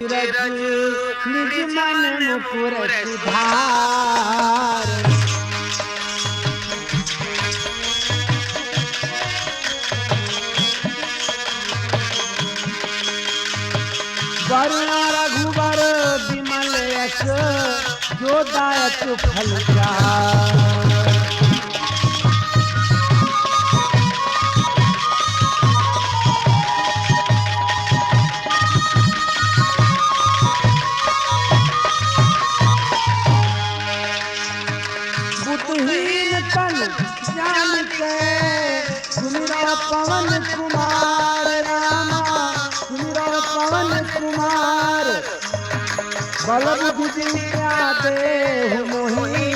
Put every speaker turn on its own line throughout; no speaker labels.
निज मन मुकुर सुधार। वरुण रघुवर विमल यश जो दायक फल चार। बुद्धहीन तन जान के सुमिरो पवन कुमार रामा सुमिरो पवन कुमार। बल बुद्धि विद्या देहु मोहि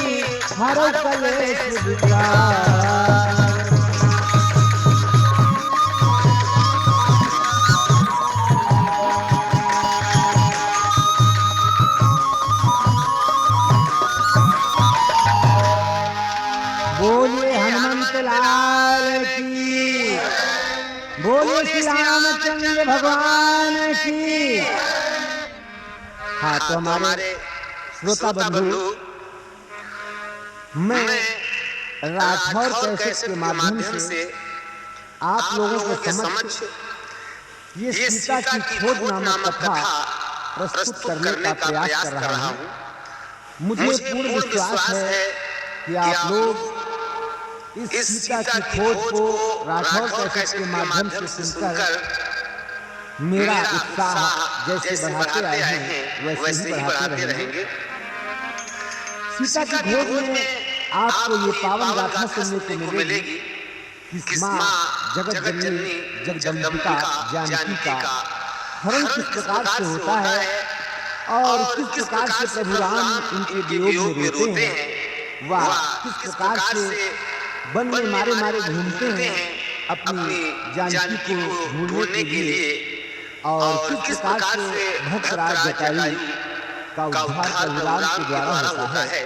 हरौ कलेश विकार। बोलिए हनुमंत लाल की, बोलिए श्री रामचंद्र भगवान की। हाँ तो हमारे श्रोता बंधु, मैं राठौर कैसेट के माध्यम से आप लोगों के समक्ष ये सीता की खोज नामक कथा प्रस्तुत करने का प्रयास कर रहा हूँ। मुझे पूर्ण विश्वास है कि आप लोग इस सीता की खोज को राठौर कैसेट के माध्यम से सुनकर मेरा उत्साह जैसे बढ़ाते आए हैं वैसे ही बढ़ाते रहेंगे। सीता की खोज में आपको ये पावन गाथा सुनने को मिलेगी कि माँ जगत जननी जगदम्बिका जानकी का हरण किस प्रकार से होता है और किस प्रकार से प्रभु राम उनके वियोग में रोते हैं, वह किस प्रकार से वन में मारे मारे घूमते हैं अपनी जानकी को ढूंढने के लिए, और किस प्रकार से भक्तराज जटायु का उद्धार प्रभु राम के द्वारा होता है।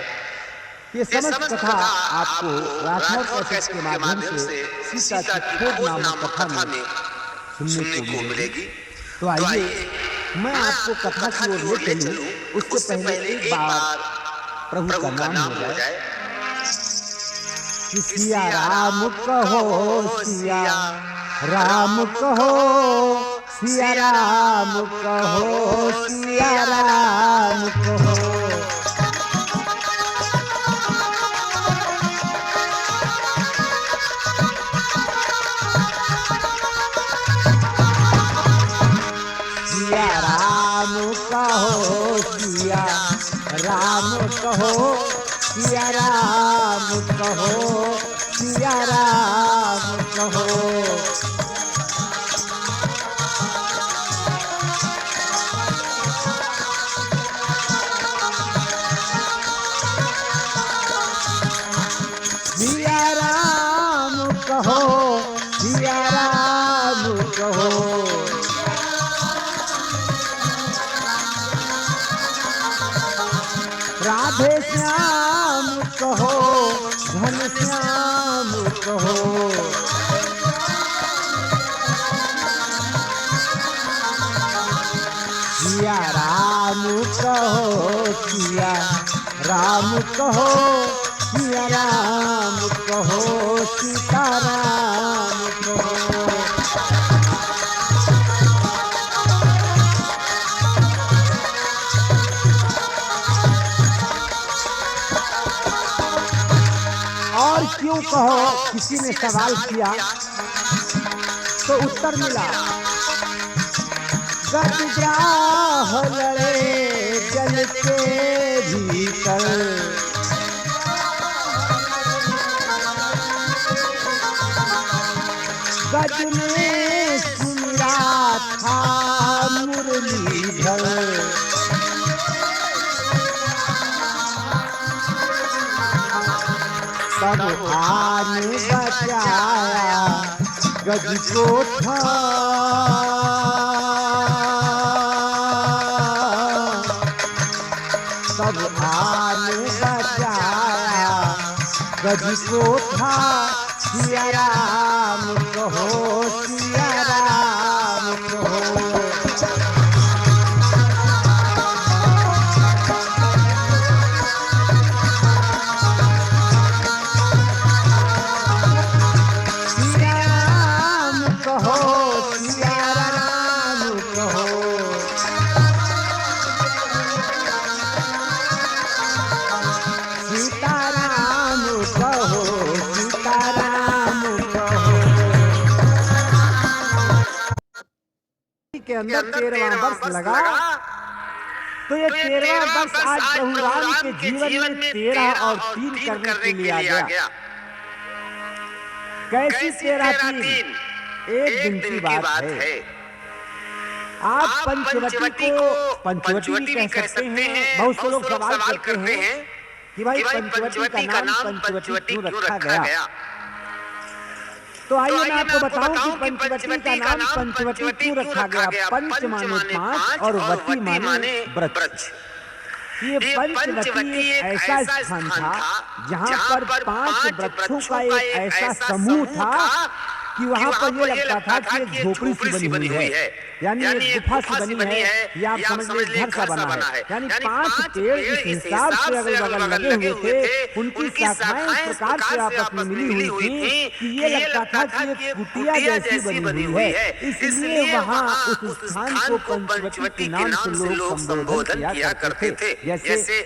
ये समस्त कथा आपको राठौर कैसेट के माध्यम से सीता की खोज नामक कथा में सुनने को मिलेगी। तो आइए मैं आपको कथा की ओर ले चलूं, उससे पहले एक बार प्रभु का नाम हो जाए। सिया राम कहो सिया राम कहो सिया राम कहो सिया राम कहो। सिया राम कहो सिया राम कहो सिया राम कहो सिया राम कहो। सिया राम कहो सिया राम कहो। राधे श्याम कहो घन श्याम कहो। सिया राम कहो सिया राम कहो सिया राम कहो सीता राम कहो। और क्यों कहो, किसी ने सवाल किया तो उत्तर मिला, गजग्राह लड़े जल के भीतर, गज में सुमिरा था मुरलीधर। तब आने बचाया गज को था, तब आने बचाया गज को था। सिया राम कहो सिया राम कहो। अंदर 13वां वर्ष लगा, तो ये 13वां वर्ष आज प्रभु राम के जीवन में 13 और 3 करने के लिए आ गया। कैसी 13-3? एक दिन की बात है। आप पंचवटी को पंचवटी भी कह सकते हैं। बहुत से लोग सवाल करते हैं कि भाई पंचवटी का नाम पंचवटी क्यों रखा गया। तो आइए मैं आपको बताऊं कि पंचवटी का नाम पंचवटी क्यों रखा गया। पंच माने 5 और वटी माने वृक्ष। ये पंचवटी एक ऐसा स्थान था जहाँ पर 5 वृक्षों का एक ऐसा समूह था कि वहाँ पर ये लगता था कि एक झोपड़ी सी बनी हुई है, यानी एक गुफा सी बनी है, या आप समझ लीजिए घर सा बना है। यानी 5 पेड़ इस हिसाब से अगल बगल लगे हुए थे, उनकी शाखाएं इस प्रकार से आपस में मिली हुई थी कि ये लगता था कि एक कुटिया जैसी बनी हुई है। इसलिए वहाँ उस स्थान को पंचवटी के नाम से लोग संबोधन किया करते थे। जैसे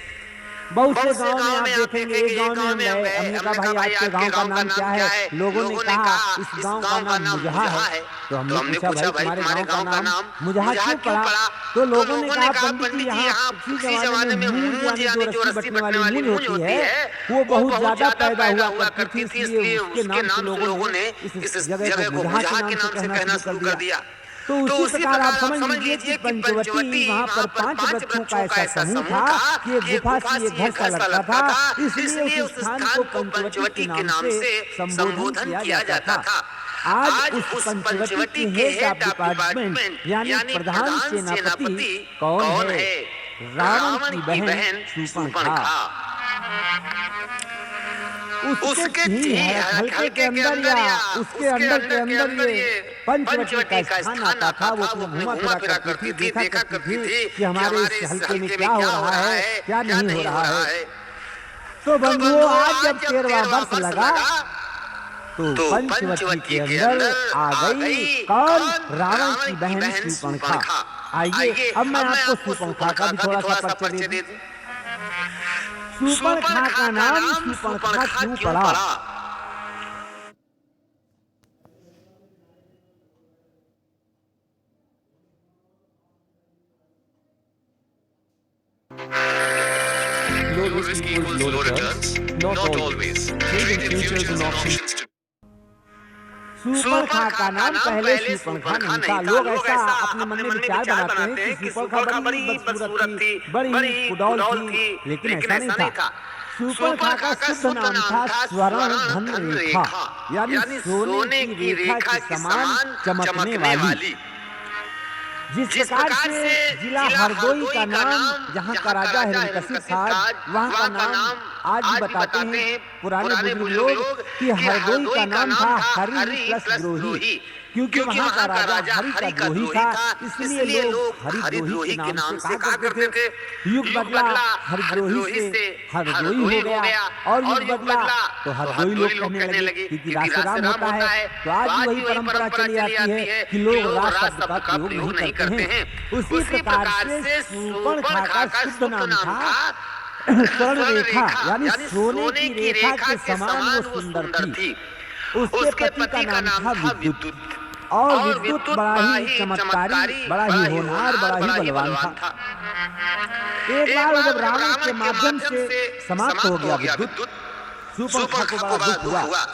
बहुत से गांव में आप देखेंगे, एक गांव में हम गए, हमने कहा भाई आपके गांव का नाम क्या है। लोगों ने कहा इस गांव का नाम मुजहा है। तो हमने पूछा भाई तुम्हारे गांव का नाम मुजहा क्यों पड़ा। तो लोगों ने कहा पंडित जी यहाँ उसी जमाने में मूंज यानी जो रस्सी बटने वाली मूंज होती है वो बहुत ज्यादा पैदा हुआ करती थी, इसलिए उसके नाम से लोगों ने इस जगह को मुजहा के नाम से कहना शुरू कर दिया। तो उसी प्रकार आप समझ लीजिए कि पंचवटी वहाँ पर 5 वृक्षों का ऐसा समूह था कि ये गुफा सी एक घर सा लगता था, इसलिए उस स्थान को पंचवटी के नाम से संबोधन किया जाता था। आज उस पंचवटी के हेड डिपार्टमेंट यानी प्रधान सेनापति कौन है? रावण की बहन शूर्पणखा। उसके हल्के के अंदर या उसके अंदर के अंदर ये पंचवटी का स्थान आता था। वो अपने घुमा फिरा करती थी, देखा करती थी कि हमारे इस हल्के में क्या हो रहा है, क्या नहीं हो रहा है। तो बंधुओं आज जब 13वां वर्ष लगा तो पंचवटी के अंदर आ गई कौन? रावण की बहन शूर्पणखा। आइए अब मैं आपको शूर्पणखा का भी थोड़ा सा परिचय दे दूं। शूर्पणखा का नाम शूर्पणखा क्यों पड़ा?
Low risk equals low returns? Not always. Trading futures is options.
Shurpanakha का नाम पहले शूर्पणखा नहीं था। लोग ऐसा अपने मन में विचार बनाते हैं कि शूर्पणखा बड़ी बदसूरत थी, बड़ी कुडौल थी, लेकिन ऐसा नहीं था। शूर्पणखा का शुद्ध नाम था स्वर्ण धन रेखा, यानी सोने की रेखा के समान चमकने वाली। जिस प्रकार से जिला हरदोई का नाम जहाँ का राजा हिरण्यकशिप था, वहाँ का नाम आज भी बताते हैं पुराने बुजुर्ग लोग कि हरदोई का नाम था हरि प्लस द्रोही, क्योंकि वहाँ का राजा हरि का द्रोही था, इसलिए लोग हरिद्रोही के नाम से कहा करते थे। युग बदला, हरिद्रोही से हरदोई हो गया, और युग बदला तो हरदोई लोग कहने लगे क्योंकि राम होता है। तो आज भी वही परंपरा चली आती है कि लोग राज शब्द का प्रयोग नहीं करते हैं। उसी प्रकार से शूर्पणखा का शुद्ध नाम था स्वर्ण रेखा, यानी सोने की रेखा के समान वो सुंदर थी। उसके पति का नाम था विद्युत, और विद्युत बड़ा ही चमत्कारी, बड़ा ही होनहार, बड़ा ही बलवान था। एक बार जब रावण के माध्यम से समाप्त हो गया विद्युत, शूर्पणखा को बड़ा दुख हुआ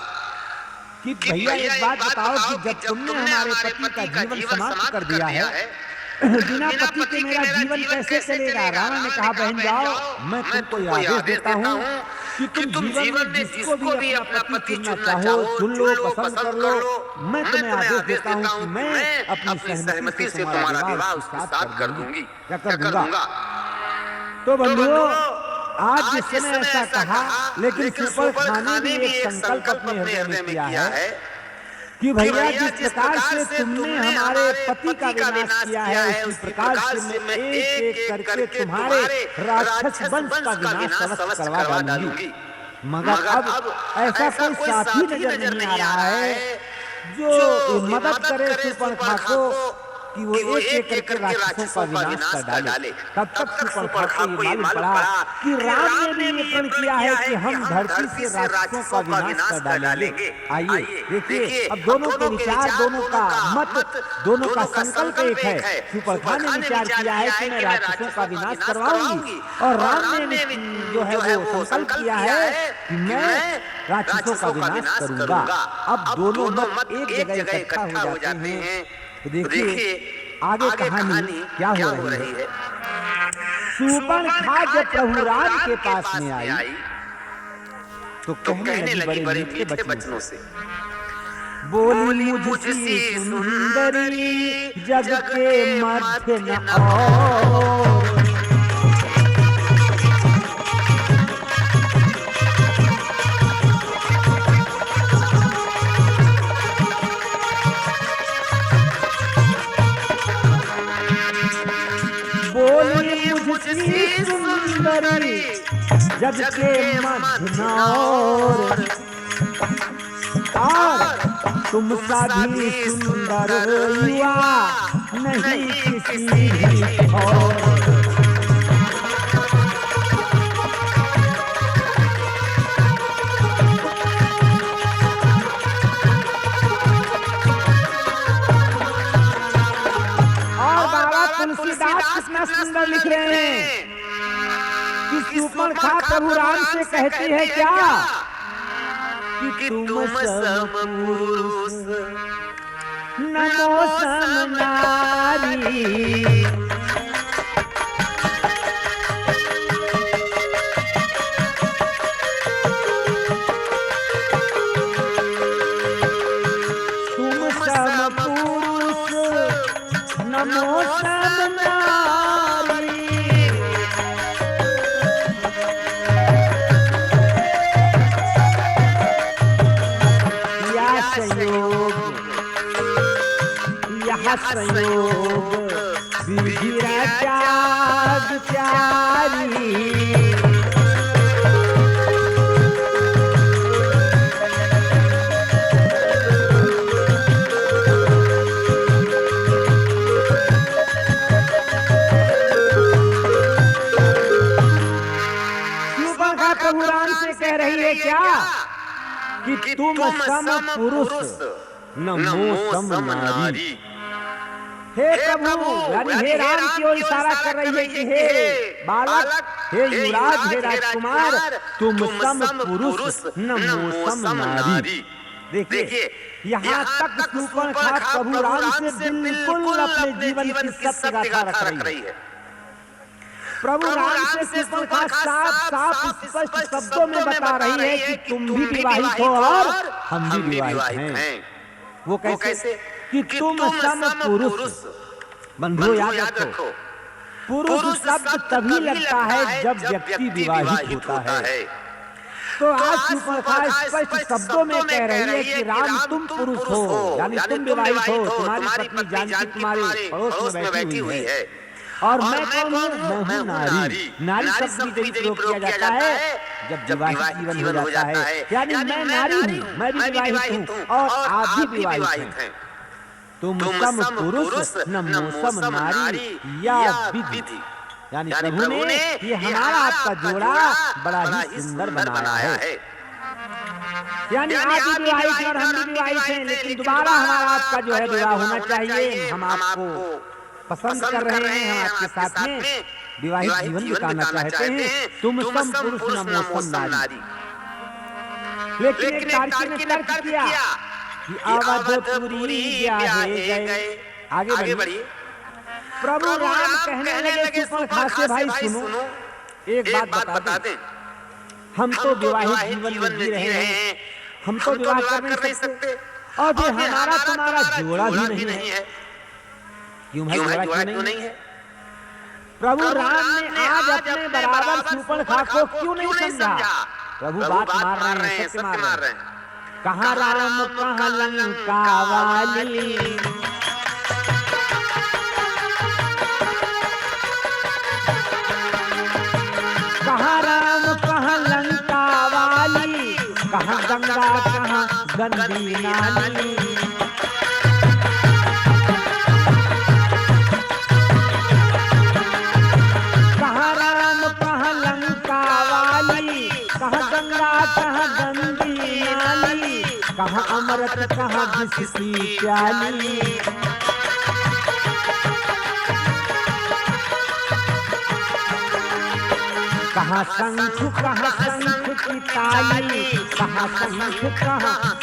कि भैया एक बात बताओ कि जब तुमने हमारे पति का जीवन समाप्त कर दिया है, बिना पति के मेरा जीवन कैसे चलेगा? रावण ने कहा बहन जाओ, मैं तुमको यह आदेश देता हूँ कि तुम जीवन में जिसको भी अपना पति चुनना चाहो चुन लो, पसंद कर लो। मैं तुम्हें आदेश देता हूँ कि मैं अपनी सहमति से तुम्हारा विवाह उसके साथ कर दूंगी या कर दूंगा। तो बंधुओं आज जिसने ऐसा कहा, लेकिन शूर्पणखा ने भी एक संकल्प अपने हृदय में किया है कि भैया जिस प्रकार से तुमने हमारे पति का विनाश किया है, उसी प्रकार से मैं एक एक करके तुम्हारे राक्षस वंश का विनाश अवश्य करवा डालूंगी। मगर अब ऐसा कोई साथी नजर नहीं आ रहा है जो मदद करे शूर्पणखा को कि वो एक एक करके राक्षसों का विनाश कर डाले। तब तक शूर्पणखा को ये मालूम पड़ा कि राम ने भी ये प्रण किया है कि हम धरती से राक्षसों का विनाश कर डालेंगे। आइए देखिए, अब दोनों के विचार, दोनों का मत, दोनों का संकल्प एक है। शूर्पणखा ने विचार किया है कि मैं राक्षसों का विनाश करवाऊंगी, और राम ने जो है वो संकल्प किया है कि मैं राक्षसों का विनाश करूंगा। अब दोनों मत एक जगह इकट्ठा हो जाते हैं। तो देखिए आगे कहानी क्या हो रही है। शूर्पणखा जब प्रभु राम के पास में आई तो कहने लगी बड़े मीठे वचनों से, बोली मुझसी सुंदरी जग के मध्य न और। बोली मुझसी सुंदरी जग के मध्य न और तुम सा भी सुंदर युवा नहीं किसी और। तुलसीदास कितना सुंदर लिख रहे हैं कि शूर्पणखा प्रभु राम से कहती है क्या कि तुम सम पुरुष नमो सम नारी। तुम सम पुरुष नमो सम नारी। या संयोग, यह संयोग विधि त्याग प्यारी। प्रभु राम से कह रही है क्या कि तुम सम पुरुष नमो सम नारी। हे प्रभु, यानी हे राम की ओर इशारा कर रही है कि हे बालक, हे युवराज, हे राजकुमार, तुम सम पुरुष नमो सम नारी। देखिए यहाँ तक शूर्पणखा प्रभु राम से बिल्कुल अपने जीवन की सत्य गाथा रख रही है। प्रभु राम से शूर्पणखा साफ साफ स्पष्ट शब्दों में बता रही है कि तुम भी विवाहित हो और हम भी विवाहित हैं। वो कैसे कि तुम सम पुरुष। बंधुओं याद रखो, पुरुष शब्द तभी लगता है जब व्यक्ति विवाहित होता है। तो आज शूर्पणखा स्पष्ट शब्दों में कह रही है कि राम तुम पुरुष हो, यानी तुम विवाहित हो, तुम्हारी पत्नी जानकी तुम्हारे पड़ोस में बैठी हुई है, और मैं कौन हूँ? मैं हूँ नारी। नारी शब्द भी प्रयोग किया जाता है जब विवाहित जीवन हो जाता है, यानी मैं नारी हूँ, मैं भी विवाहित हूँ और आप भी विवाहित हैं। तुम सम पुरुष नमो सम नारी या विधि, यानी प्रभु ने ये हमारा आपका जोड़ा बड़ा ही सुंदर बनाया है। यानी आप भी विवाहित और हम भी विवाहित हैं, लेकिन दोबारा हमारा आपका जो है विवाह होना चाहिए। हम आपको पसंद कर रहे हैं, हम आपके साथ में विवाहित जीवन बिताना चाहते हैं। तुम सम पुरुष नमो सम नारी। लेकिन एक तार्किक ने तर्क किया कि अवधपुरी ब्याहे गए। आगे बढ़िए। प्रभु राम कहने लगे शूर्पणखा से, भाई सुनो, एक बात बता दें, हम तो विवाहित जीवन जी रहे हैं, हम तो विवाह कर नहीं सकते, और फिर हमारा तुम्हारा जोड़ा भी नहीं है। क्यों भाई जोड़ा क्यों नहीं है? प्रभु राम ने आज अपने बराबर शूर्पणखा को क्यों नहीं समझा? प्रभु बात मार रहे हैं, सत्य मार रहे हैं। कहाँ राम कहाँ लंका वाली, कहाँ राम कहाँ लंका वाली, कहाँ गंगा कहाँ गंदी नाली। कहाँ अमृत कहाँ विष की प्याली, कहाँ शंख की ताली, कहाँ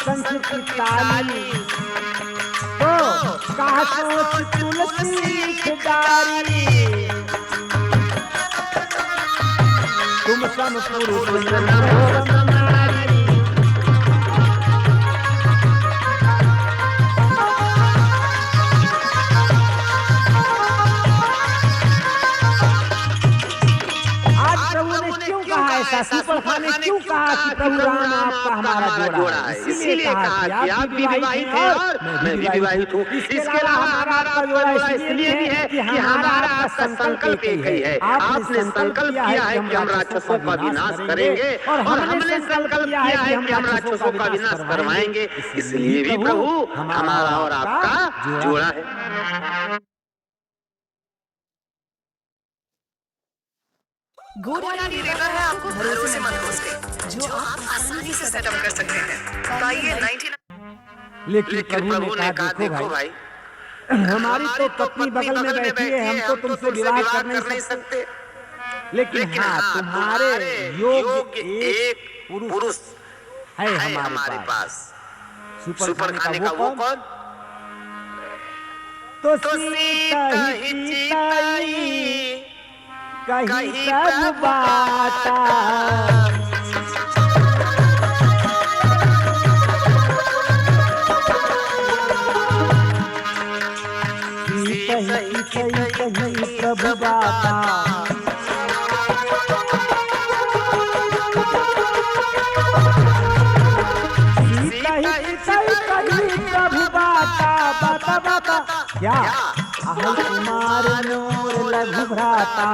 शंख की ताली, तो कहाँ सोच तुलसी खिदारी, तुम सम पुरुष नारी। ऐसा सुपर खाने क्यों कहा कि प्रभु राम आपका हमारा जोड़ा है, इसीलिए कहा कि आप भी विवाहित हैं और मैं भी विवाहित हूँ। इसके अलावा हमारा जोड़ा इसलिए भी है कि हमारा आपका संकल्प एक ही है। आपने संकल्प किया है कि हम राक्षसों का विनाश करेंगे और हमने संकल्प किया है कि हम राक्षसों का विनाश करवाएंगे, इसलिए भी प्रभु हमारा और आपका जोड़ा है।
गोदावरी रिवर है आपको भरोसेमंद दोस्ती, जो आप आसानी से सेटअप कर सकते हैं। पाइए 99।
लेकिन प्रभु ने कहा देखो भाई, हमारी तो पत्नी बगल में बैठी है, हम तो तुमसे विवाह कर नहीं सकते, लेकिन हाँ तुम्हारे योग्य एक पुरुष है हमारे पास। सुपर खाने का वो कौन? तो सीता ही कहीं सब बाता, कहीं सब बाता, कहीं प्रभु बाता, बाता बाता क्या अहल कुमार नोर लघु भ्राता,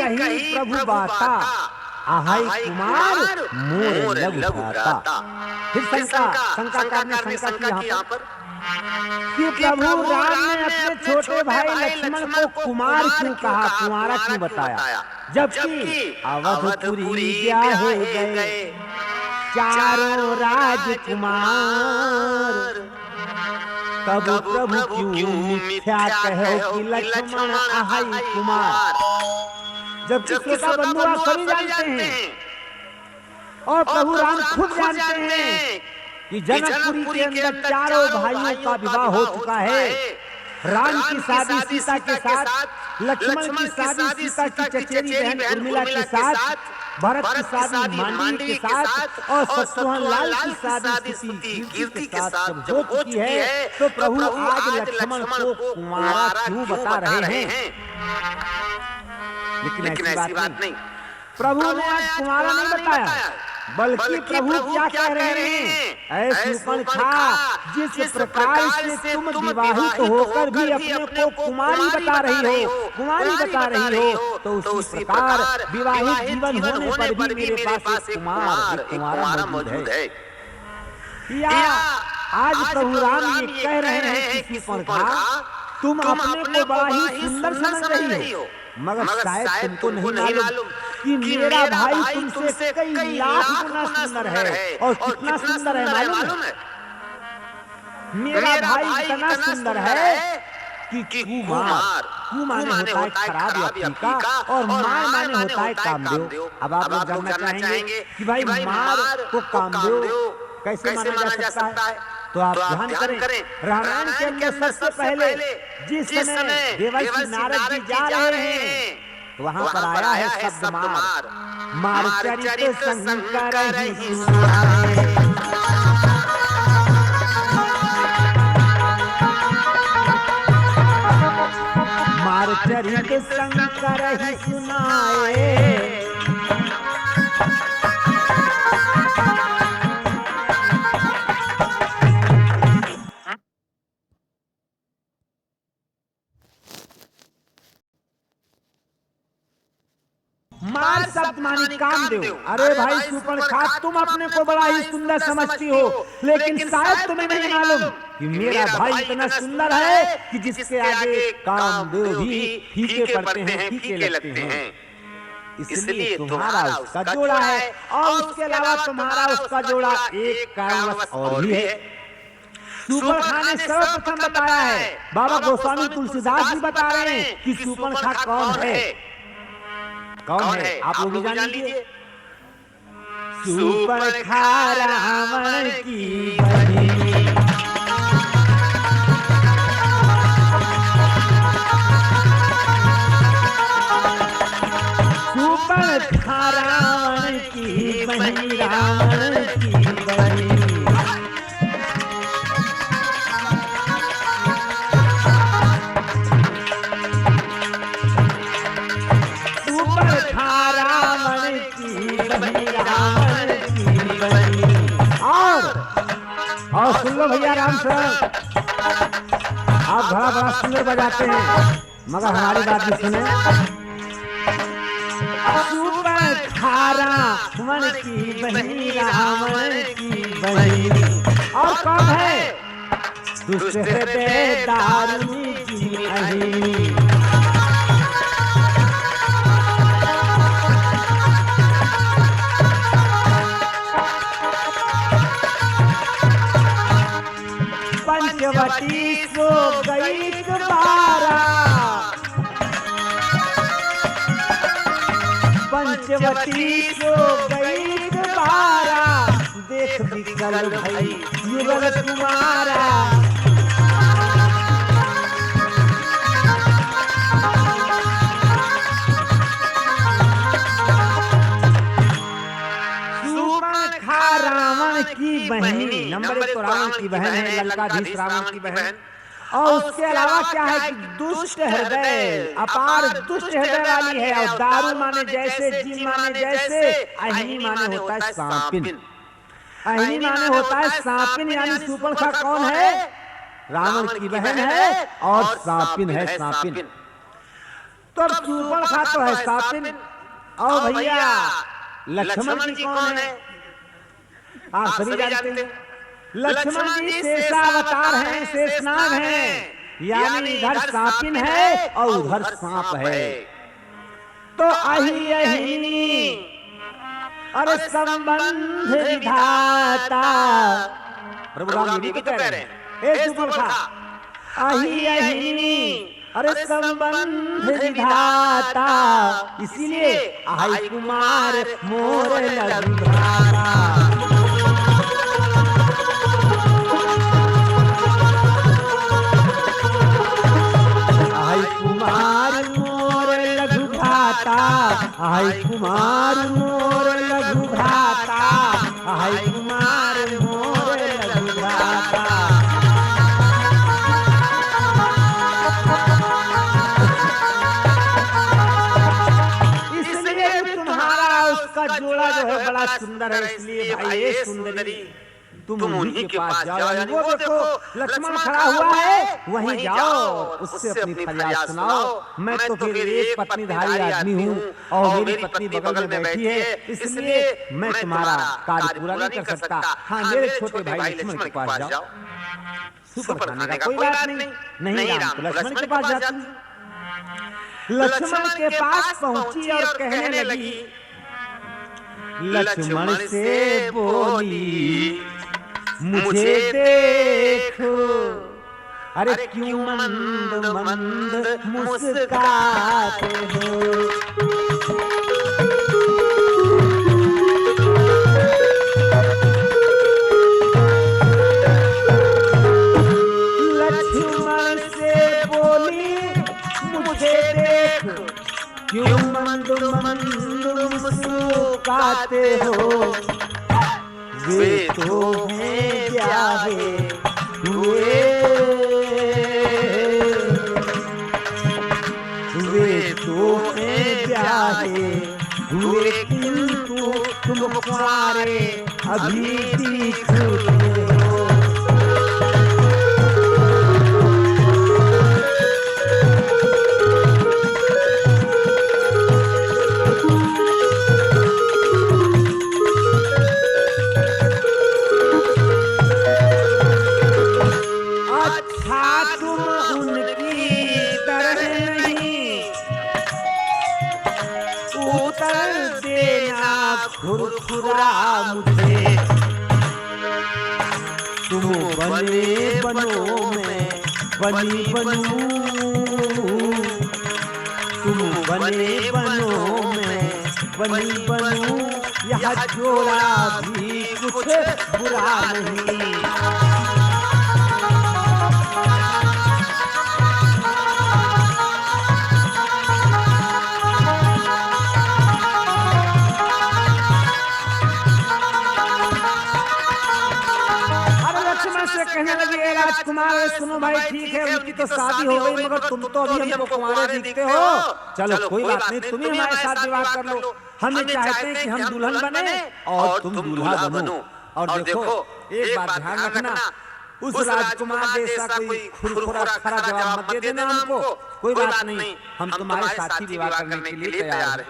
कहीं प्रभु बाता, आहै कुमार मोर लघु भ्राता। फिर शंका करने शंका की यहाँ पर कि प्रभु राम ने अपने छोटे भाई लक्ष्मण को कुमार क्यों कहा, कुमारा क्यों बताया, जबकि अवधपुरी ब्याहे गए चारों राजकुमार। तब प्रभु क्यों मिथ्या कहो कि लक्ष्मण आहै कुमार, जबकि श्रोता बंधु आप सभी जानते हैं और प्रभु राम खुद जानते हैं कि जनकपुरी के अंदर चारों भाइयों का विवाह हो चुका है। राम की शादी सीता के साथ, लक्ष्मण की शादी सीता की चचेरी बहन उर्मिला के साथ, भरत की शादी मांडवी के साथ और शत्रुघ्न लाल की शादी कीर्ति के साथ जब हो चुकी है, तो प्रभु आज लक्ष्मण को कुंवारा क्यों बता रहे हैं? लेकिन ऐसी बात नहीं, प्रभु ने आज कुंवारा नहीं बताया, बल्कि प्रभु क्या कह रहे हैं, ऐसी शूर्पणखा जिस प्रकार से तुम विवाहित होकर भी अपने को कुमारी बता रही हो, तो उसी प्रकार विवाहित जीवन होने पर भी मेरे पास एक कुमारा मौजूद है। या आज प्रभु राम ये कह रहे हैं कि शूर्पणखा तुम अपने को बड़ा ही सुंदर समझ रही हो, मगर शायद तुमको नहीं मालूम कि मेरा भाई तुमसे कई लाख गुना सुंदर है। और कितना सुंदर है मालूम है? मेरा भाई इतना सुंदर है कि कुमार माने होता है खराब या फीका और मार माने होता है कामदेव। अब आप लोग जानना चाहेंगे कि भाई मार को कामदेव कैसे माना जा सकता है, तो आप ध्यान करें रामायण के अंदर सबसे पहले जिस समय देवर्षि नारद जी जा रहे हैं, वहाँ पर आया है शब्द मार चरित शंकर ही सुनाए। मार चरित शंकर ही सुनाए, मार शब्द माने कामदेव। अरे भाई शूर्पणखा, तुम अपने को बड़ा ही सुंदर समझती हो, लेकिन शायद तुम्हें नहीं मालूम कि मेरा भाई इतना सुंदर है कि जिसके आगे कामदेव भी फीके पड़ते हैं, फीके लगते हैं। इसलिए तुम्हारा उसका जोड़ा है, और उसके अलावा तुम्हारा उसका जोड़ा एक कारणवश और भी है। शूर्पणखा ने सर्वप्रथम बताया है, बाबा गोस्वामी तुलसीदास जी बता रहे हैं कि शूर्पणखा कौन है। कौन है आप लोग भी जान लीजिए। शूर्पणखा रावण की बहनी, शूर्पणखा रावण की बहनी, रावण की बहनी। और सुन लो भैया राम सर, आप घड़ा बड़ा सुंदर बजाते हैं, मगर हमारी बात भी सुने। शूर्पणखा रावण की बहनी, रावण की बहनी। और कौन है? दुष्ट हृदय दारुणी की अहिनी। पंचवटी सो गई बारा, पंचवटी सो गई बारा, देख बिकल भाई युगल तुम्हारा। शूर्पणखा रावण की बहनी, नंबर 1 तो रावण की बहन है, लंकाधीश रावण की बहन। और उसके अलावा क्या है कि दुष्ट हृदय, अपार दुष्ट हृदय वाली है। और दारू माने जैसे, जी माने जैसे, अहिनी माने होता है सांपिन। अहिनी माने होता है सांपिन, यानी शूर्पणखा कौन है? रावण की बहन है और सांपिन है, सांपिन। तो शूर्पणखा तो है सांपिन। और भैया लक्ष्मण जी कौन है? आप सभी जानते हैं, लक्ष्मण जी शेषावतार हैं, शेषनाग हैं, यानी इधर सांपिन है और उधर सांप है। तो अहि अहिनी, अरे संबंध विधाता, प्रभु राम जी को कह रहे हैं, हे शूर्पणखा, अहि अहिनी, अरे संबंध विधाता, इसीलिए आई कुमार मोर लघु भ्राता। आई कुमार मोर लघु भ्राता, आई कुमार मोर लघु भ्राता, आई कुमार मोर लघु भ्राता। जोड़ा जो है बड़ा सुंदर है, इसलिए भाई ये सुंदरी तुम उन्हीं के पास जाओ। वो देखो लक्ष्मण खड़ा हुआ है, वहीं जाओ, उससे अपनी फरियाद सुनाओ। मैं तो फिर एक पत्नीधारी आदमी हूँ और मेरी पत्नी बगल में बैठी है, इसलिए मैं तुम्हारा कार्य पूरा नहीं कर सकता। हाँ, मेरे छोटे भाई लक्ष्मण के पास जाओ। शूर्पणखा ने कहा कोई बात नहीं, नहीं राम, तो लक्ष्मण के पास जाती हूँ। लक्ष्मण के पास पहुंची और कहने लगी, लक्ष्मण से बोली, मुझे देखो, अरे क्यों मंद मंद मुस्कुराते हो। लक्ष्मण से बोली, मुझे देखो, क्यों मंद मंद मुस्कुराते हो। वे तो हैं ब्याहे हुए, वे तो हैं ब्याहे हुए, किंतु तुम कुंवारे अभी दिखते हो। मुझे। तुम बने बनो मैं बनी बनूं, तुम बने बनो मैं बनी बनूं, यह जोड़ा भी कुछ बुरा नहीं। कहने लगे ए राजकुमार, सुनो भाई, ठीक है उनकी तो शादी हो गई, मगर तुम तो अभी हमको कुंवारे दिखते हो। चलो कोई बात नहीं, तुम ही हमारे साथ विवाह कर लो। हम चाहते हैं कि हम दुल्हन बने और तुम दूल्हा बनो। और देखो एक बात ध्यान रखना, उस राजकुमार जैसा कोई खुरखुरा खरा जवाब मत दे देना हमको। कोई बात नहीं, हम तुम्हारे साथ ही विवाह करने के लिए तैयार हैं।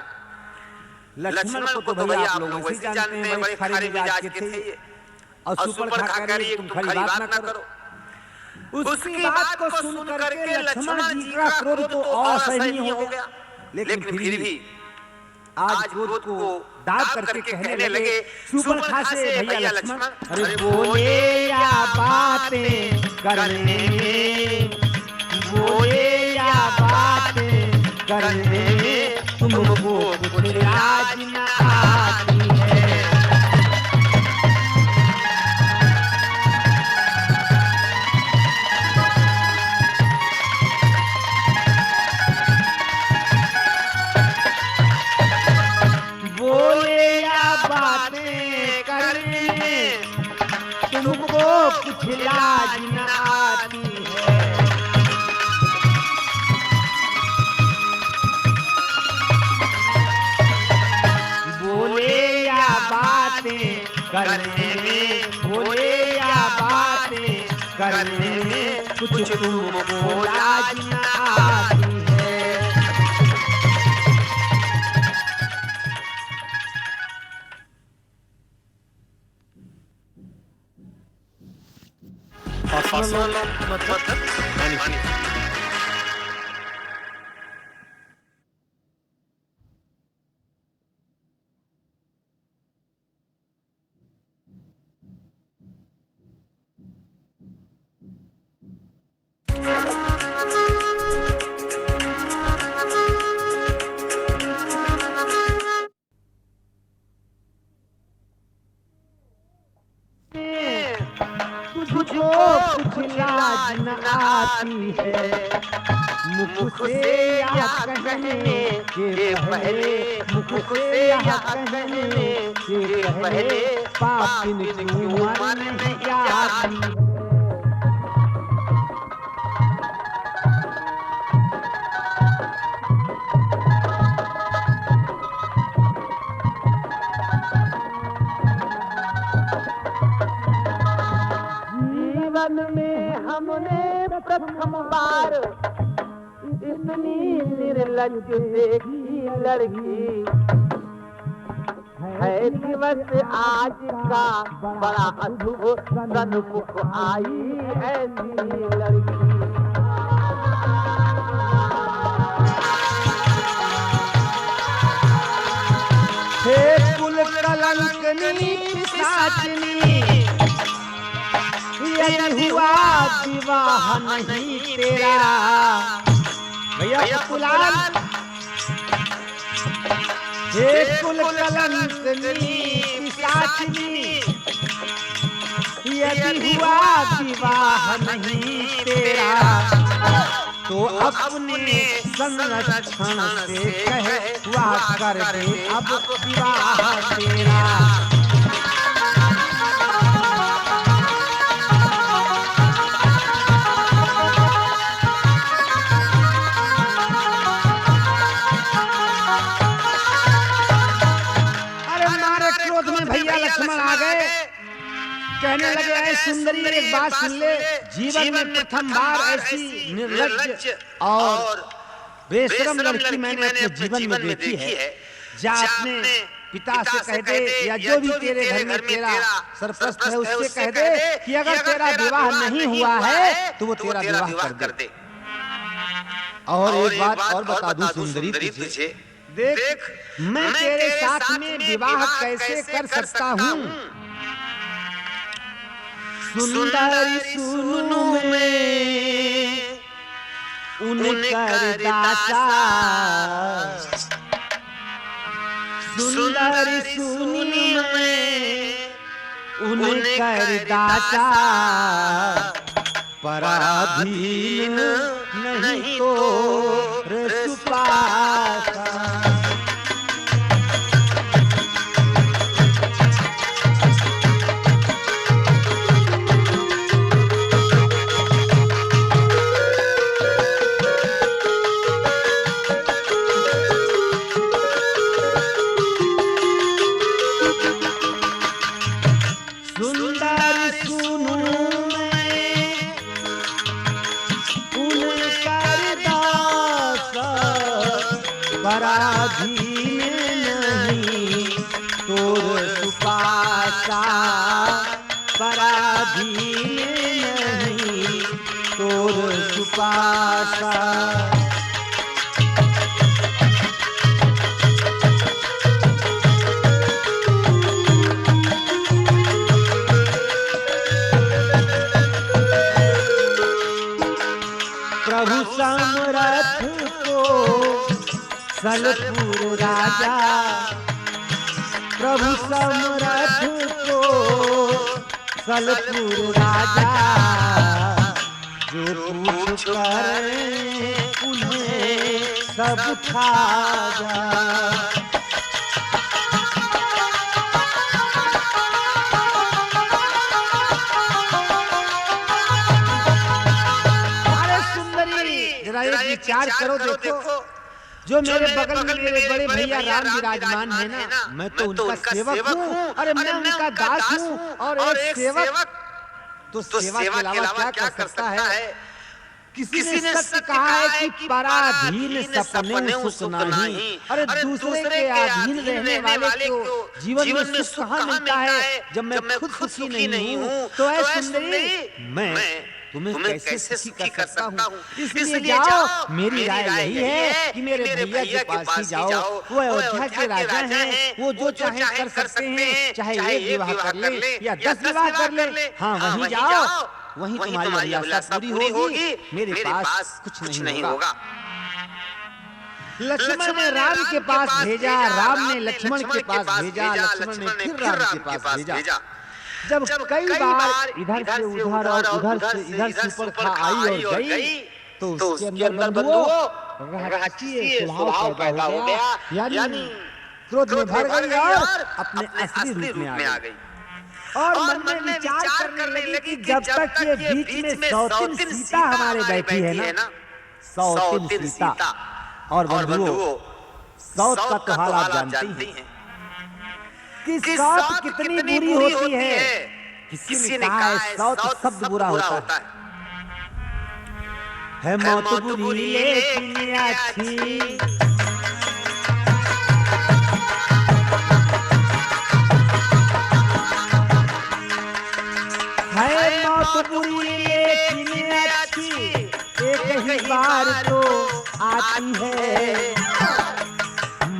लक्ष्मण को तो भैया आप लोग वैसे जानते हैं, बड़े खरे मिजाज के थे और सुपर खाकर तुम खरी बात ना करो। उसकी बात को सुन करके लक्ष्मण जी का क्रोध तो असहनीय हो गया, लेकिन फिर भी आज क्रोध को दाब करके कहने लगे सुपर खा से, भैया लक्ष्मण, अरे बोले या बातें करने में, बोले या बातें करने में तुमको कुछ लाज न आती है। तुमको कुछ लाज न आती है। बोले या बातें करने में, बोले या बातें करने में कुछ तुमको लाज न आती है। तुझको कुछ लाज न आती है, मुख से या कहने के पहले, मुख से या कहने के पहले पापिन क्यों मर नहीं आती। जीवन में हमने प्रथम बार इतनी निर्लज देखी लड़की है। दिवस आज का बड़ा अद्भुत सन्मुख आई ऐसी लड़की। हे कुल कलंकनी पिशाचनी, यदि हुआ विवाह नहीं तेरा, भैया कुलाल, हे कुल कलंकनी पिशाचनी, यदि हुआ विवाह नहीं तेरा, तो अपने संरक्षण से कह हुआ कर दे अब विवाह तेरा। भैया लक्ष्मण आ गए, कहने लगे ऐ सुंदरी एक बात सुन ले, जीवन में प्रथम बार ऐसी निर्लज्ज और बेशरम लड़की मैंने अपने जीवन में देखी है। जा अपने पिता से कह दे या जो भी तेरे घर में तेरा सरपरस्त है उससे कह दे कि अगर तेरा विवाह नहीं हुआ है तो वो तेरा विवाह कर दे। और एक बात और बता दूं सुंदरी तुझे, देख मैं तेरे साथ में विवाह कैसे कर सकता हूँ। सुंदर सुनु में उनकर दासा, सुंदर सुनी में उनकर दासा, पराधीन नहीं तो रसुपासा। पराधीन नहीं तोर सुपासा, पराधीन नहीं तोर सुपासा। प्रभु समरथ को सलपुर राजा, प्रभु समरथ को सलपुर राजा, जो पूछ कर उन्हें सब खा जा। अरे सुंदरी जरा एक विचार करो, देखो जो मेरे बगल में मेरे बड़े भैया राम विराजमान है ना, मैं तो उनका सेवक हूँ। अरे मैं उनका दास हूँ और एक सेवक तो सेवा के अलावा क्या कर सकता है। किसी ने सच कहा है कि पराधीन सपने सुख नहीं। अरे दूसरे के अधीन रहने वाले को जीवन में सुख कहाँ मिलता है जब मैं खुद सुखी नहीं हूँ। तो ऐ सुंदरी मैं तुम्हें कैसे सुखी कर सकता हूँ। इसलिए जाओ, मेरी राय यही है कि मेरे भैया के पास ही जाओ। वो अयोध्या के राजा हैं, वो जो चाहे कर सकते हैं, चाहे एक विवाह कर ले या 10 विवाह कर ले। हाँ वहीं जाओ, वहीं तुम्हारी अभिलाषा पूरी होगी, मेरे पास कुछ नहीं होगा। लक्ष्मण ने राम के पास भेजा, राम ने लक्ष्मण के पास भेजा, लक्ष्मण ने फिर राम के पास भेजा। जब कई बार इधर से उधर और उधर से इधर सुपर्णखा आई और गई, तो उसके अंदर बंधुओं राजकीय स्वभाव पैदा हो गया, यानी क्रोध में भर गई और अपने असली रूप में आ गई। और मन में विचार करने लगी कि जब तक ये बीच में सौतीन सीता हमारे बैठी है ना, सौतीन सीता। और बंधुओं सौत का तो हाल आप जानते हैं कि सौत कितनी बुरी होती है। किसी ने कहा है सौत शब्द बुरा होता है मौत बुरी लेकिन अच्छी। है मौत बुरी लेकिन अच्छी, एक ही बार तो आती है।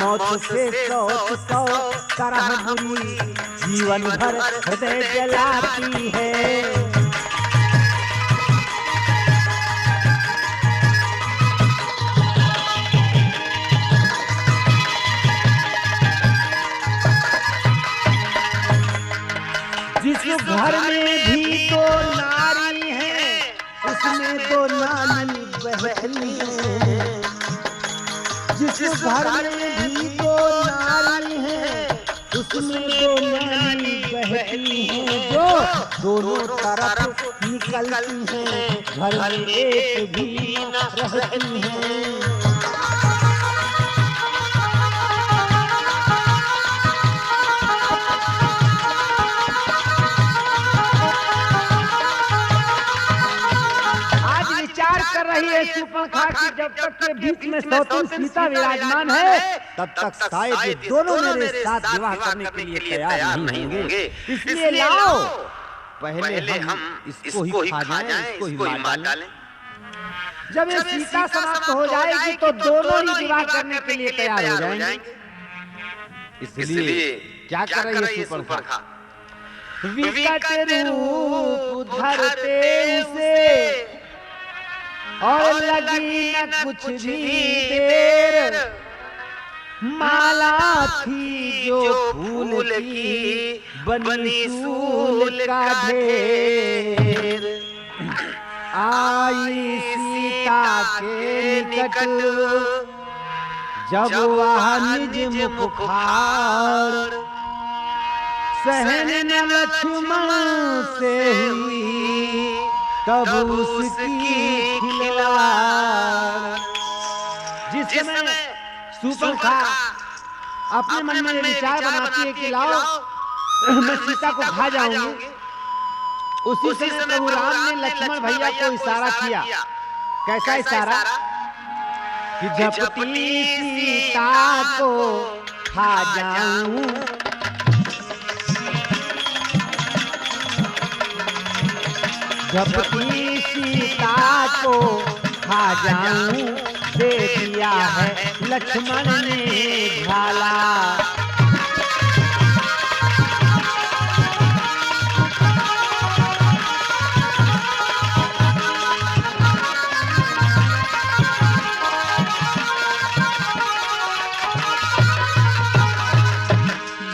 मौत से सौ तरह बुरी जीवन भर हृदय जलाती है। जिस घर में भी दो नारी है, उसमें दो नानी बहनी है। जिस घर में भी दो नारी है, उसमें दो नानी बहती हैं, जो दोनों तरफ निकलती हैं, घर में एक भी न रहती हैं। कर रही है सुपर्णखा की जब तक के बीच में सौतीन सीता विराजमान है, तब तक शायद ये दोनों मेरे साथ विवाह करने के लिए तैयार नहीं होंगे। इसलिए लाओ पहले हम इसको ही खा जाएं, इसको ही मार डालें। जब ये सीता समाप्त हो जाएगी तो दोनों ही विवाह करने के लिए तैयार हो जाएंगे। इसलिए क्या कर रही है शूर्पणखा? विकट रूप धरते उसे और लगी न कुछ भी देर, माला थी जो फूल की बनी सूल का ढेर। आई सीता के निकट जब वह निज मुख फाड़, सहन न लक्ष्मण से हुई तब उसकी खिलवाड़। जिस समय शूर्पणखा अपने मन में विचार बनाती है कि लाओ मैं सीता को खा जाऊंगी, उसी समय प्रभु राम ने लक्ष्मण भैया को इशारा किया। कैसा इशारा? कि झपटी सीता को खा जाऊं, झपटी सीता को खा जाऊं, दे दिया है लक्ष्मण ने भाला।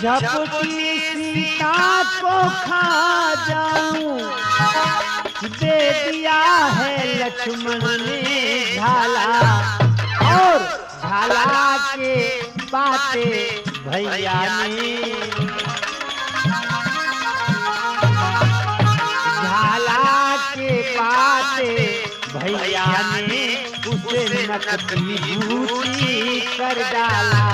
झपटी सीता को खा जाऊं, दे दिया है लक्ष्मण ने झाला। और झाला के बाते भैया ने, झाला के बाते भैया ने उसे नकली बूटी कर डाला।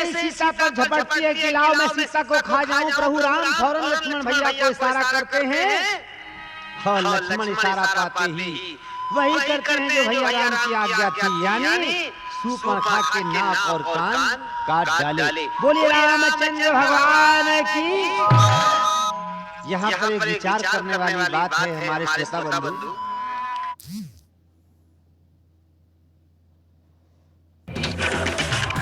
सीता पर झपटती है कि लाओ मैं सीता को खा जाऊं, प्रभु राम फौरन लक्ष्मण भैया को इशारा करते हैं और लक्ष्मण इशारा पाते ही वही करते हैं जो भैया राम की आज्ञा थी, यानी शूर्पणखा के नाक और कान काट डाले। बोलिए रामचंद्र भगवान की। यहाँ पर एक विचार करने वाली बात है हमारे श्रोता बंधु।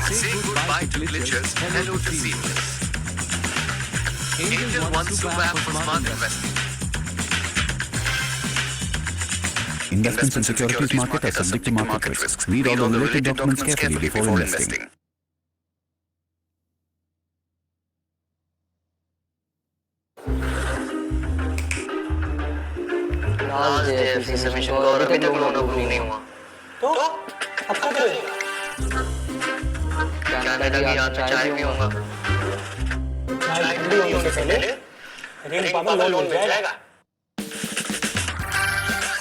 Say goodbye to glitches, hello to seamless. Angel One Super App for Smart Investing.
Investments in securities market are subject to market risks. Read all the related documents carefully before investing.
Last day FC submission को अभी तक loan approve नहीं हुआ, तो अब क्या करें? Canada की आप चाय पीऊंगा, चाय ठंडी होने से पहले रेन पापा लोन मिल जाएगा।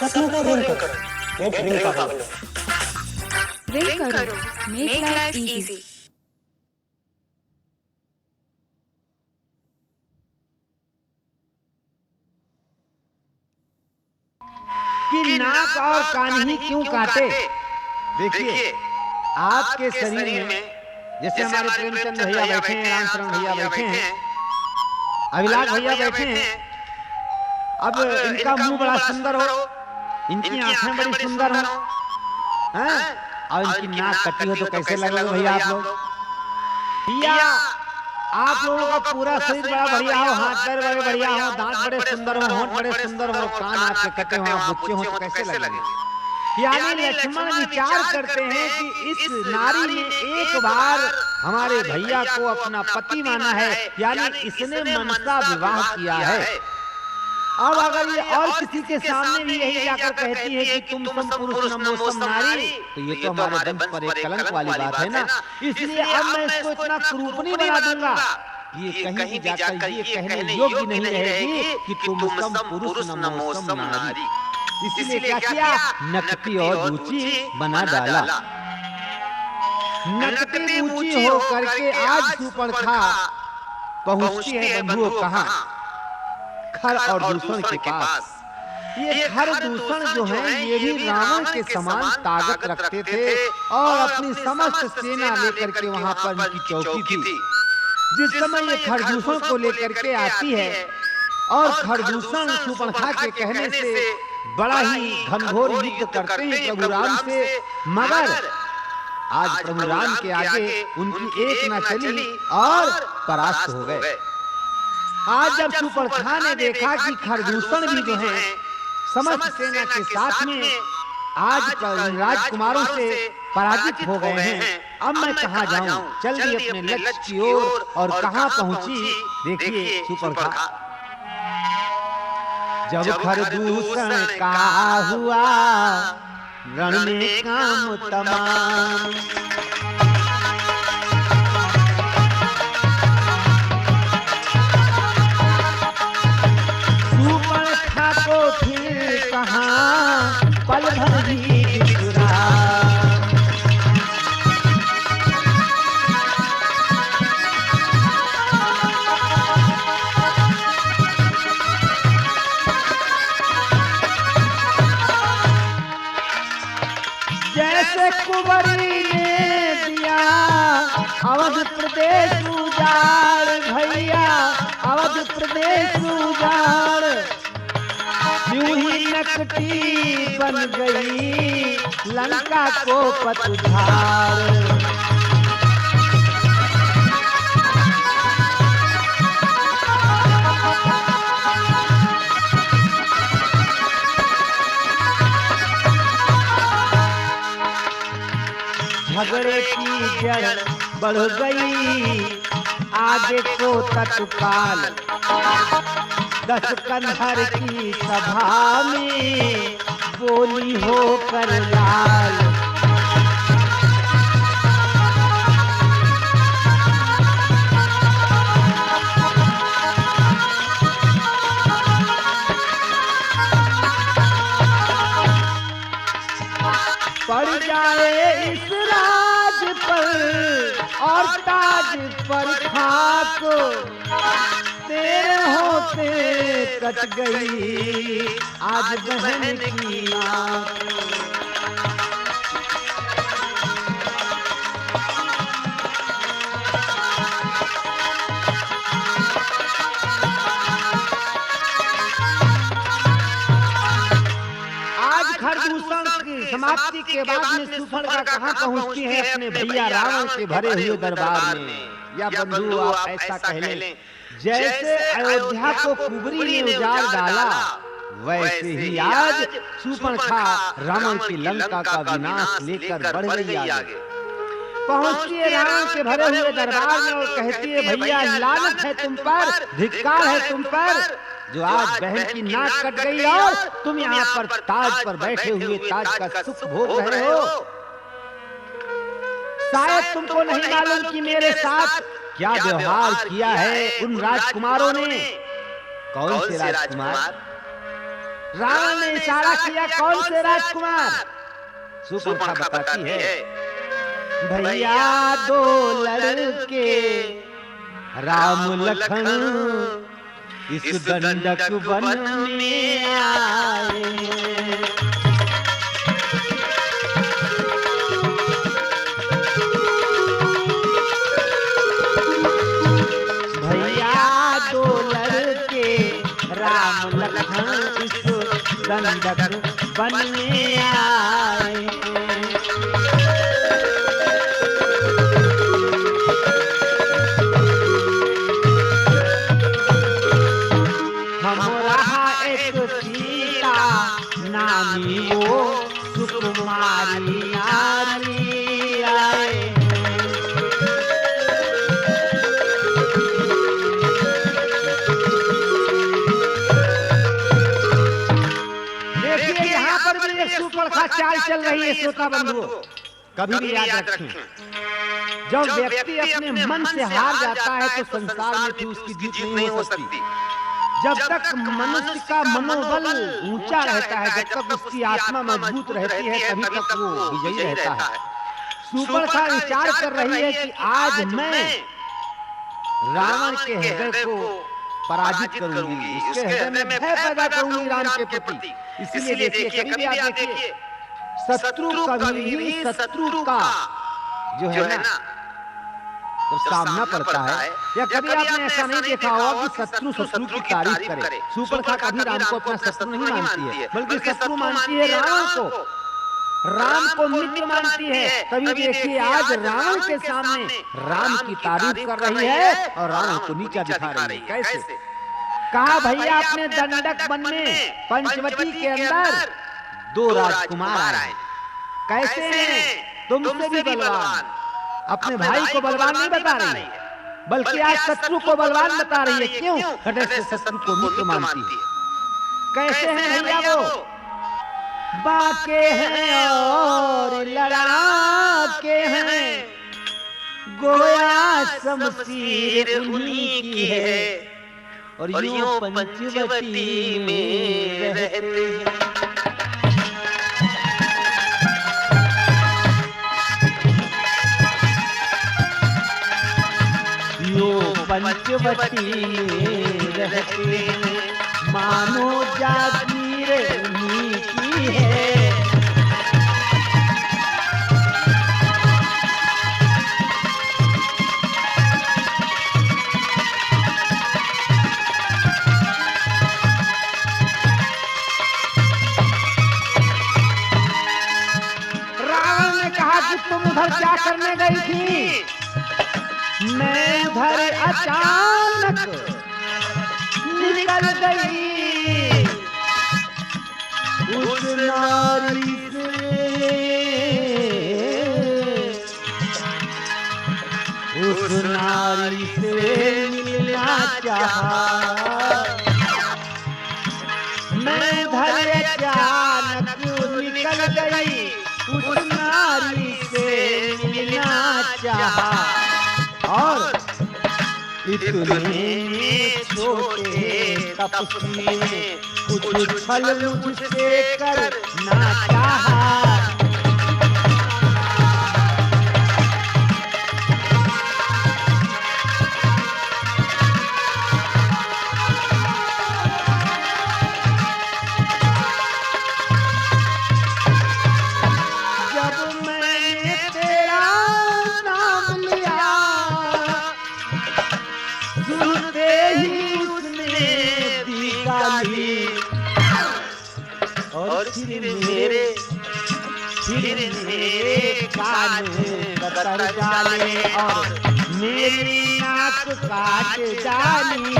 सपनों को रेन करो, मैं ड्रीम का करो।
रेन करो, मेक लाइफ इजी।
कि नाक और कान ही क्यों काटे? देखिए आपके शरीर में जैसे हमारे प्रेमचंद भैया बैठे हैं, रामचरण भैया बैठे हैं, अभिलाष भैया बैठे हैं। अब इनका मुंह बड़ा सुंदर हो, इनकी आंखें बड़ी सुंदर हो, और इनकी नाक कटी हो तो कैसे लगेगा भैया आप लोग? या आप लोगों का पूरा शरीर बड़ा बढ़िया हो, हाथ पैर बड़े बढ़िया हो, दांत बड़े सुंदर हो, होंठ बड़े सुंदर हो, कान आपके कटे हो, आप बच्चे हो तो कैसे लगेंगे? यानी लक्ष्मण विचार करते हैं कि इस नारी ने एक बार हमारे भैया को अपना पति माना है, यानी इसने मनसा विवाह किया है। अब अगर ये और किसी के सामने भी यही जाकर कहती है कि तुम सम पुरुष नमोसम नारी, तो ये तो हमारे वंश पर एक कलंक वाली बात है ना। इसलिए अब मैं इसको इतना क्रूपनी बना दूंगा ये कहीं भी जाकर ये कहने योग्य नहीं रहेगी कि तुम सम पुरुष नमोसम नारी। इसलिए क्या किया? नकटी और ऊंची बना डाला। नकटी ऊंची हो करके आज शूर्पणखा पहुंचती है बंधुओं कहां? खर और दूषण के पास। ये खरदूषण जो हैं ये भी रावण के समान ताकत रखते थे और अपनी समस्त सेना लेकर के वहां पर उनकी चौकी थी। जिस समय ये खरदूषण को लेकर के आती है और खरदूषण शूर्पणखा के कहने से बड़ा ही घनघोर युद्ध करते हैं प्रभु राम से, मगर आज प्रभु राम के आगे उनकी एक न चली और परास्त हो गए। आज जब शूर्पणखा ने देखा कि खरदूषण भी जो है समस्त सेना के साथ में आज राजकुमारों से पराजित हो गए हैं, अब मैं कहाँ जाऊं? चल दी अपने लक्ष्य की ओर और कहाँ पहुंची? देखिए शूर्पणखा, जब खरदूषण का हुआ रण में काम तमाम, शूर्पणखा को फिर कहाँ पल भर भी बिछुड़ा। जैसे कुंवरी ने दिया अवध प्रदेश उजाड़, भैया अवध प्रदेश उजाड़, यूं ही नकटी बन गई लंका को पतझड़। झगड़े की जड़ बढ़ गई आगे को तत्काल, 10 कंधर की सभा में बोली होकर लाल। पड़ जाए इस राज पर और ताज पर खाक, तेरे होते कट गई आज बहन की आँख। खरदूषण की समाप्ति के बाद में शूर्पणखा कहाँ पहुँचती है? अपने भैया रावण के भरे हुए दरबार में। या बंधु आप ऐसा कह लें, जैसे अयोध्या को कुंवरी ने उजाड़ डाला, वैसे ही आज शूर्पणखा रावण की लंका का विनाश लेकर बढ़ गई आगे। पहुँचती है रावण के भरे हुए दरबार में और कहती है, भैया लानत है तुम पर, धिक्कार है तुम पर, जो आज बहन की नाक कट गई और तुम यहाँ पर ताज पर बैठे हुए ताज का सुख भोग रहे हो। शायद तुमको नहीं मालूम कि मेरे साथ क्या व्यवहार किया है उन राजकुमारों ने। कौन से राजकुमार? रावण ने इशारा किया, कौन से राजकुमार? शूर्पणखा बताती है, भैया 2 लड़के राम लखन इस दंडक वन में आए। भैया 2 लड़के राम लखन इस दंडक वन में आए। नामी वो सुकुमारी नारी आए। देखिए यहाँ पर भी एक शूर्पणखा चाल चल रही है श्रोता बंधुओं, कभी भी याद रखें, जब व्यक्ति अपने मन से हार जाता है तो संसार में फिर उसकी जीत नहीं हो सकती। जब तक मनुष्य का मनोबल ऊंचा रहता है, जब तक उसकी आत्मा मजबूत रहती है, तभी तक वो विजयी रहता है। शूर्पणखा विचार कर रही है कि आज मैं रावण के हृदय को पराजित करूंगी, उसके हृदय में भय पैदा करूंगी राम के प्रति। इसीलिए देखिए, कभी भी आप देखिए, शत्रु कभी भी शत्रु का जो है ना जब सामना पड़ता है, या कभी आपने ऐसा नहीं देखा होगा कि शत्रु शत्रु की तारीफ करे। सुपर्णखा कभी राम को अपना शत्रु नहीं मानती है, बल्कि शत्रु मानती है रावण को, राम को मित्र मानती है। तभी देखिए आज रावण के सामने राम की तारीफ कर रही है और रावण को नीचा दिखा रही है। कैसे? कहा भैया अपने दंडक वन में पंचवटी के अंदर 2 राजकुमार आए, कैसे हैं? तुमसे भी बलवान। अपने भाई को बलवान नहीं बता रही है, बल्कि आज शत्रु को बलवान बता रही है। क्यों? घटे से शत्रु को मित्र मानती है। कैसे हैं भैया वो? बाके हैं और लड़ाके हैं, गोया शमशीर उन्हीं की है, और यूं पंचवटी में रहते हैं। पंचवटी में रहते हैं, मानो जागीर उन्हीं की है। रावण ने कहा कि तुम उधर क्या करने गई थी? मैं उधर अचानक निकल गई, उस नारी से मिलना चाहा। मैं उधर अचानक निकल गई, उस नारी से मिलना चाहा, और इतने छोटे तपस्वी में कुछ छल मुझसे करना चाहा। फिर मेरे कान कतर डाले और मेरी नाक काट डाली।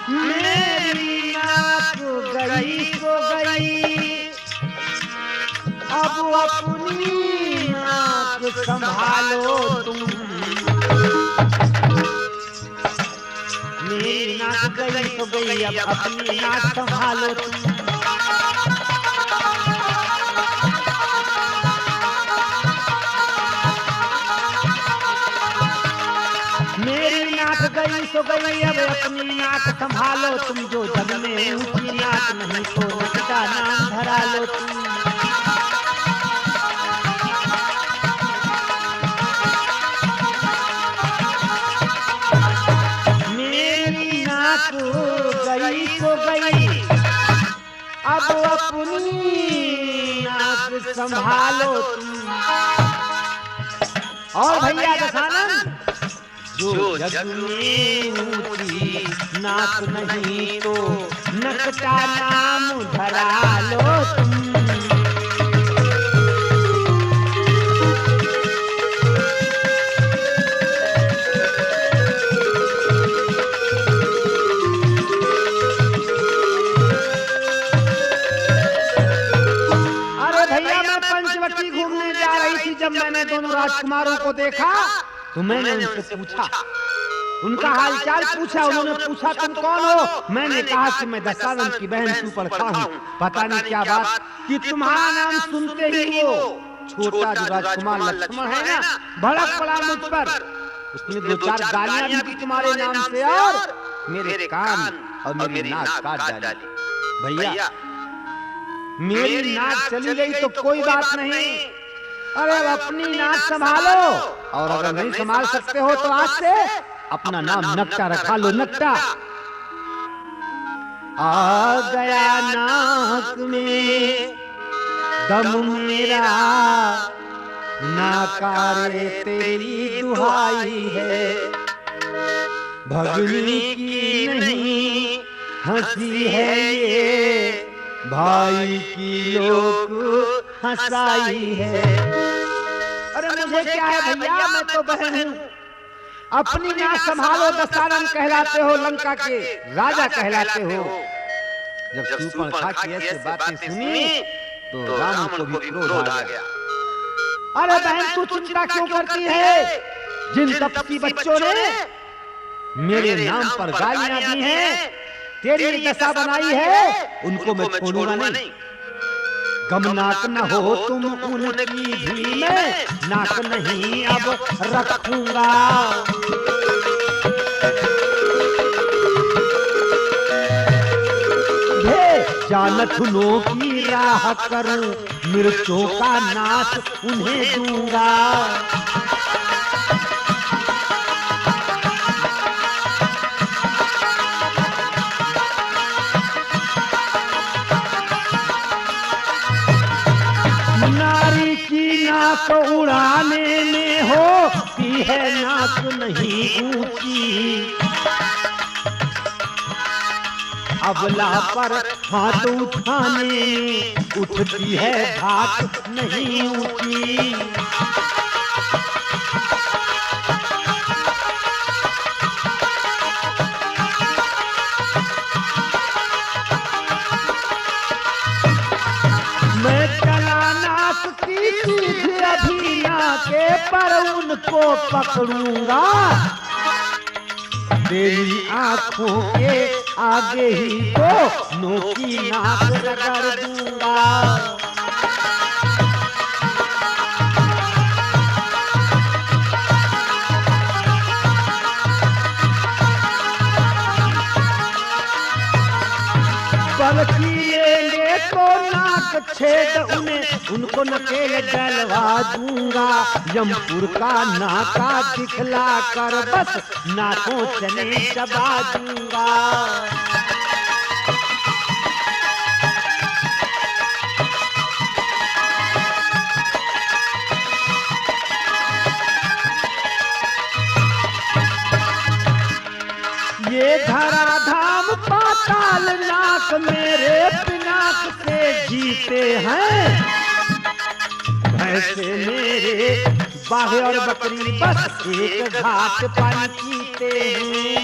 मेरी नाक गई तो गई, अब अपनी नाक संभालो तुम। मेरी नाक गई तो गई, अब अपनी नाक संभालो तुम। मेरी नाक गई तो गई, अब अपनी नाक संभालो तुम। जो जग में ऊंची नाक नहीं तो नकटा नाम धरा लो तुम। गई तो गई, अब अपनी नाक संभालो तुम। और भैया दशानन, जो जग में ऊंची नाक नहीं तो नकटा नाम धरा लो तुम। घूमने जा रही थी, जब मैंने दोनों राजकुमारों को देखा तो मैंने उनसे पूछा, उनका हालचाल पूछा। उन्होंने पूछा तुम कौन हो? मैंने कहा कि मैं दशानन की बहन सुपर्णखा हूँ। पता नहीं क्या बात कि तुम्हारा नाम सुनते ही वो छोटा जो राजकुमार लक्ष्मण है ना, भड़क पड़ा मुझ पर। उसने 2-4 गालियां भी दी तुम्हारे नाम से और मेरे कान और मेरी नाक काट डाली। भैया मेरी नाक चली गई तो कोई बात नहीं, अरे अपनी नाक संभालो, और अगर नहीं संभाल सकते हो तो आज से अपना नाम नकटा रखा लो, नकटा। आ गया नाक में दम मेरा, नाकारे तेरी दुहाई है, भगनी की नहीं हंसी है ये, भाई की लोग हंसाई है। अरे मुझे क्या है भैया, मैं तो बहन हूँ, अपनी नाक संभालो, दशरथ कहलाते हो, लंका के राजा कहलाते हो। जब शूर्पणखा की ऐसी बातें सुनी तो राम को भी क्रोध आ गया। अरे बहन तू चिंता क्यों करती है, जिन तपस्वी बच्चों ने मेरे नाम पर गालियां दी हैं, तेरी दशा बनाई है, उनको मैं छोड़ूंगा नहीं। गम नाक न हो तुम उनकी भी मैं नाक नहीं अब रखूंगा। जानथुनों की राह करूं, मिर्चों का नाश उन्हें दूंगा। नारी की नाक उड़ाने में होती है नाक नहीं ऊंची, अबला पर हाथ उठाने में उठती है धाक नहीं ऊंची। मैं चला नाक की सीधे अभी नाके पर उनको पकड़ूंगा, तेरी आंखों के आगे ही तो नोकी नाक रगड़ दूंगा। लेंगे तो नाक छेद उन्हें, उनको नकेल डलवा दूंगा। यमपुर का नाका दिखला कर बस नाकों चने चबा दूंगा। ये धराधाम पाताल नाक मेरे पिनाक से जीते हैं, भैंसे मेरे बाहे और बकरी बस एक घाट पानी पीते हैं।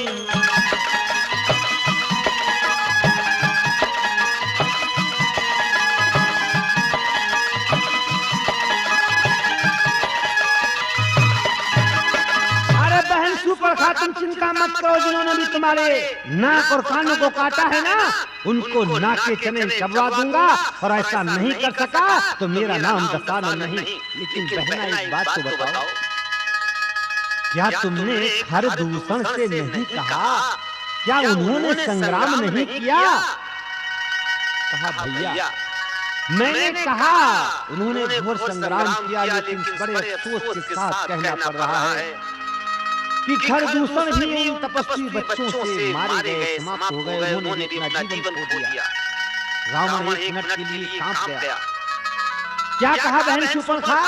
शूर्पणखा तुम चिंता मत करो, जिन्होंने भी तुम्हारे नाक और कानों को काटा है ना, उनको नाक के चने चबवा दूंगा। और ऐसा नहीं कर सका तो मेरा नाम दशरथ नहीं। लेकिन बहना एक बात तो बताओ, क्या तुमने खरदूषण से नहीं कहा? क्या उन्होंने संग्राम नहीं किया? कहा भैया मैंने कहा उन्होंने घोर संग्राम किया, लेकिन बड़े अफसोस के साथ कहना पड़ रहा है कि खरदूषण भी उन तपस्वी बच्चों से मारे गए, समाप्त हो गए, उन्होंने भी अपना जीवन खो दिया। रावण एक मिनट के लिए कांप गया। क्या कहा बहन शूर्पणखा?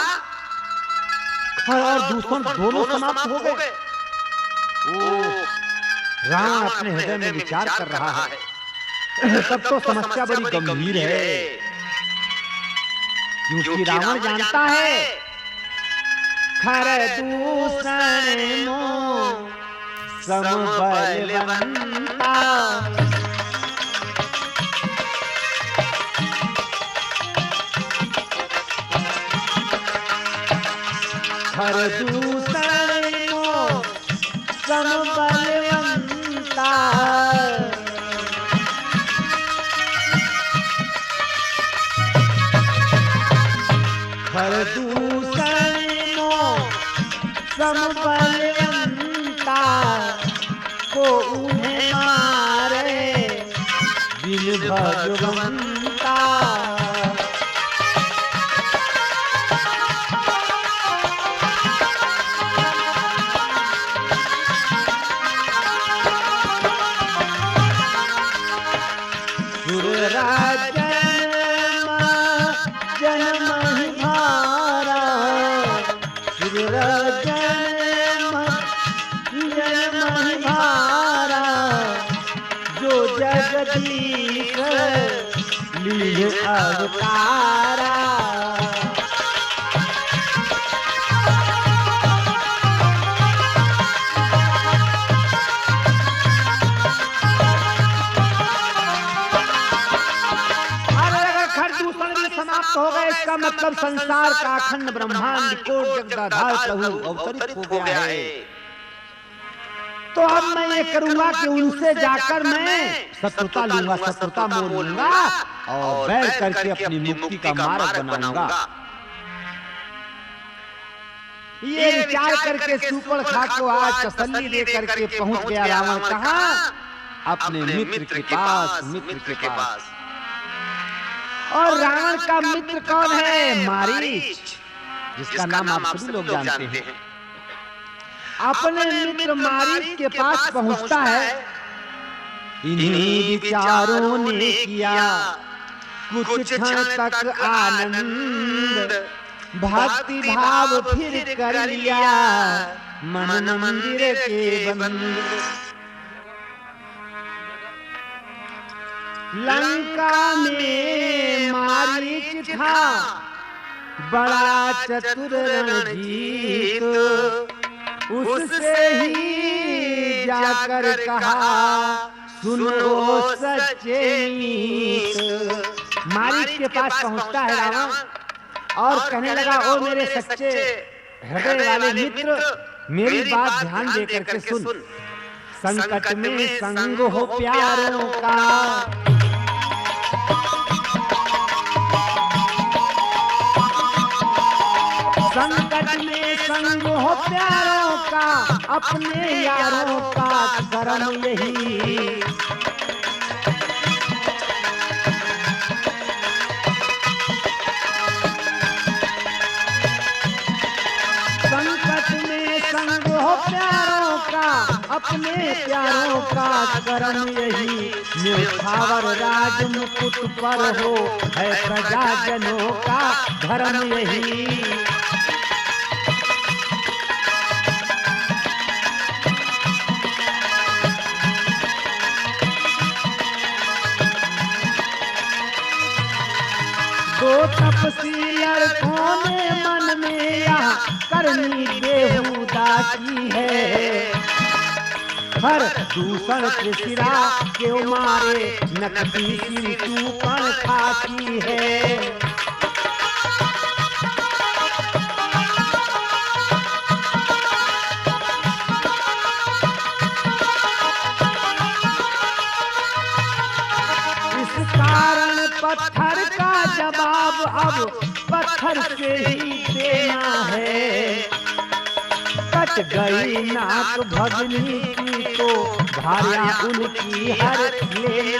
खर और दूषण दोनों समाप्त हो गए। ओह, रावण अपने हृदय में विचार कर रहा है, तब तो समस्या बड़ी गंभीर है, क्योंकि रावण जानता है खरदूषण मो समबलवंता, खरदूषण मो समबलवंता, खरदूषण समबलवंता को उन्हें मारे बिन भगवंता। जगदीश लील अवतारा। समाप्त हो गए, इसका मतलब संसार का अखंड ब्रह्मांड कोट जगदाधार प्रभु अवतरित हो गया है। तो अब मैं ये करूंगा कि उनसे जाकर मैं शत्रुता लूंगा, शत्रुता मोल लूंगा और बैर करके अपनी मुक्ति का मार्ग बनाऊंगा। ये विचार करके सुपड़ खा को आज तसल्ली दे करके पहुंच गया रावण कहाँ? अपने मित्र के पास, मित्र के पास। और रावण का मित्र कौन है? मारीच, जिसका नाम आप सभी लोग जानते हैं। अपने मित्र मारीच के पास पहुंचता है। इन्हीं विचारों ने किया कुछ क्षण तक आनंद, भक्ति भाव फिर कर लिया मन मंदिर के बंद। लंका में मारीच था बड़ा चतुर रणजीत, उससे ही जाकर कहा सुनो सच्चे मीत। मारीच के पास पहुंचता है रावण और कहने लगा, ओ मेरे सच्चे हृदय वाले मित्र, मेरी बात ध्यान दे करके सुन। संकट में संग हो प्यारों का, संकट में संग हो प्यारों का, अपने यारों का करम यही। संकट में संग हो प्यारों का, अपने प्यारों का करम यही। न्यौछावर राज मुकुट पर हो, है प्रजाजनों का धर्म यही। दो तपसी लड़कों ने मन में यह करनी बेहुदा की है। हर दूसर के सिरा के मारे नकदी सिर चूपन खाती है। पत्थर का जवाब अब पत्थर से ही देना है। कट गई नाक भगनी की तो भार्या उनकी हर लेना